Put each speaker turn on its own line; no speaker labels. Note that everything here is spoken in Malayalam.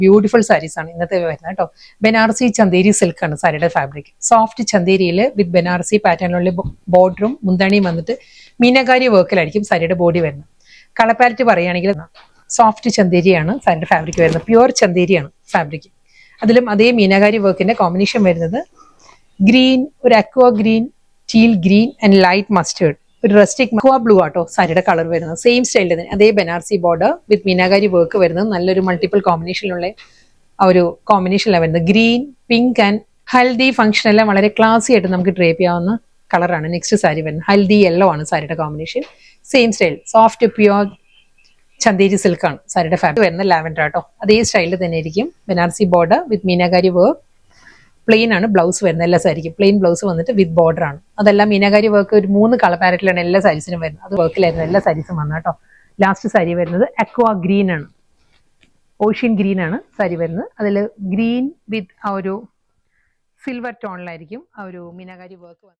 ബ്യൂട്ടിഫുൾ സാരീസ് ആണ് ഇന്നത്തെ വരുന്നത് കേട്ടോ. ബനാറസി ചന്തേരി സിൽക്ക് ആണ് സാരിയുടെ ഫാബ്രിക്. സോഫ്റ്റ് ചന്തേരിയിൽ വിത്ത് ബനാറസി പാറ്റേണിലുള്ള ബോർഡറും മുന്താണിയും വന്നിട്ട് മീനകാരി വർക്കിലായിരിക്കും സാരിയുടെ ബോഡി വരുന്നത്. കളർ പാലറ്റ് പറയുകയാണെങ്കിൽ സോഫ്റ്റ് ചന്തേരിയാണ് സാരിയുടെ ഫാബ്രിക് വരുന്നത്. പ്യുവർ ചന്തേരിയാണ് ഫാബ്രിക്. അതിലും അതേ മീനകാരി വർക്കിന്റെ കോമ്പിനേഷൻ വരുന്നത് ഗ്രീൻ, ഒരു aqua green, teal green and light mustard, ഒരു റസ്റ്റിക് അക്വ ബ്ലൂ ആട്ടോ സാരിയുടെ കളർ വരുന്നത്. സെയിം സ്റ്റൈലിൽ തന്നെ അതേ Banarasi border with meenakari work വരുന്നത്. നല്ലൊരു മൾട്ടിപ്പിൾ കോമ്പിനേഷനിലുള്ള ആ ഒരു കോമ്പിനേഷനിലാണ് വരുന്നത്. Green, pink and haldi function എല്ലാം വളരെ ക്ലാസി ആയിട്ട് നമുക്ക് ഡ്രേപ്പ് ചെയ്യാവുന്ന കളറാണ് നെക്സ്റ്റ് സാരി വരുന്നത്. ഹൽദി യെല്ലോ ആണ് സാരിയുടെ combination. Same style soft pure Chanderi silk ആണ് സാരിയുടെ ഫാബ്രിക് വരുന്നത്. ലാവൻഡർ ആട്ടോ. അതേ സ്റ്റൈലിൽ തന്നെ ആയിരിക്കും Banarasi border with meenakari work. Plain ആണ് ബ്ലൗസ് വരുന്നത്. എല്ലാ സാരിക്കും പ്ലെയിൻ ബ്ലൗസ് വന്നിട്ട് വിത്ത് ബോർഡർ ആണ്. അതെല്ലാം മീനാകാരി വർക്ക് ഒരു 3 കളർ പാരറ്റിലാണ് എല്ലാ സാരീസിനും വരുന്നത്. അത് വർക്കിലായിരുന്നു എല്ലാ സാരീസും വന്നത് കേട്ടോ. ലാസ്റ്റ് സാരി വരുന്നത് അക്വ ഗ്രീൻ ആണ്, ഓഷ്യൻ ഗ്രീൻ ആണ് സാരി വരുന്നത്. അതിൽ ഗ്രീൻ വിത്ത് ആ ഒരു സിൽവർ ടോണിലായിരിക്കും ആ ഒരു മീനാകാരി വർക്ക്.